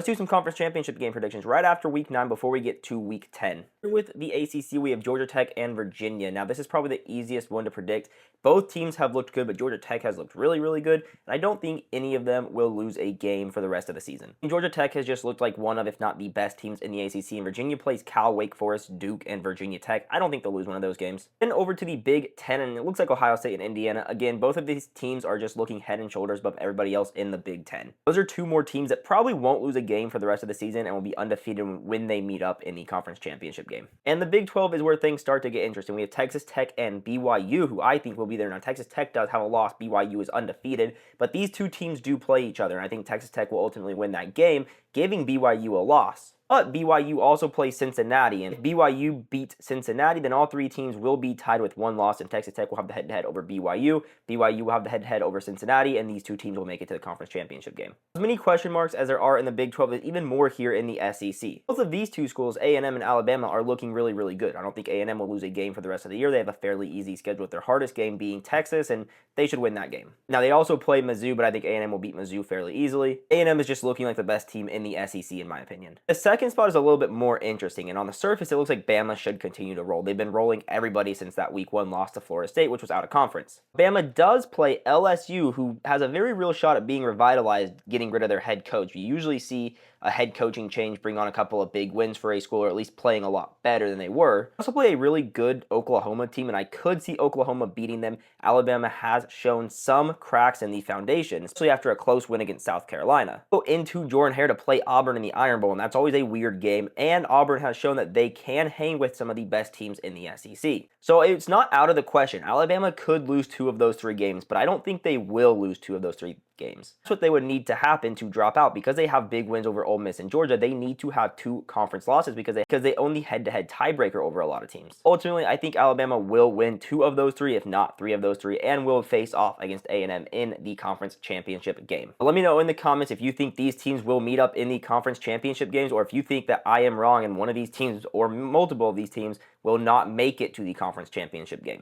Let's do some conference championship game predictions right after week 9 before we get to week 10. With the ACC, we have Georgia Tech and Virginia. Now, this is probably the easiest one to predict. Both teams have looked good, but Georgia Tech has looked really, really good, and I don't think any of them will lose a game for the rest of the season. And Georgia Tech has just looked like one of, if not the best teams in the ACC, and Virginia plays Cal, Wake Forest, Duke, and Virginia Tech. I don't think they'll lose one of those games. Then over to the Big Ten, and it looks like Ohio State and Indiana. Again, both of these teams are just looking head and shoulders above everybody else in the Big Ten. Those are two more teams that probably won't lose a game for the rest of the season and will be undefeated when they meet up in the conference championship game. And the Big 12 is where things start to get interesting. We have Texas Tech and BYU, who I think will be there. Now, Texas Tech does have a loss. BYU is undefeated, but these two teams do play each other, and I think Texas Tech will ultimately win that game, giving BYU a loss. But BYU also plays Cincinnati, and if BYU beats Cincinnati, then all three teams will be tied with one loss, and Texas Tech will have the head-to-head over BYU. BYU will have the head-to-head over Cincinnati, and these two teams will make it to the conference championship game. As many question marks as there are in the Big 12, there's even more here in the SEC. Both of these two schools, A&M and Alabama, are looking really, really good. I don't think A&M will lose a game for the rest of the year. They have a fairly easy schedule, with their hardest game being Texas, and they should win that game. Now, they also play Mizzou, but I think A&M will beat Mizzou fairly easily. A&M is just looking like the best team in the SEC, in my opinion. The second spot is a little bit more interesting, and on the surface, it looks like Bama should continue to roll. They've been rolling everybody since that week 1 loss to Florida State, which was out of conference. Bama does play LSU, who has a very real shot at being revitalized, getting rid of their head coach. You usually see a head coaching change bring on a couple of big wins for a school, or at least playing a lot better than they were. They also play a really good Oklahoma team, and I could see Oklahoma beating them. Alabama has shown some cracks in the foundation, especially after a close win against South Carolina. Go into Jordan-Hare to play Auburn in the Iron Bowl, and that's always a weird game, and Auburn has shown that they can hang with some of the best teams in the SEC. So it's not out of the question. Alabama could lose 2 of those 3 games, but I don't think they will lose 2 of those 3 games. That's what they would need to happen to drop out. Because they have big wins over Ole Miss and Georgia, they need to have 2 conference losses because they own the head-to-head tiebreaker over a lot of teams. Ultimately, I think Alabama will win 2 of those 3, if not 3 of those 3, and will face off against A&M in the conference championship game. But let me know in the comments if you think these teams will meet up in the conference championship games, or if you think that I am wrong and one of these teams or multiple of these teams will not make it to the conference championship game.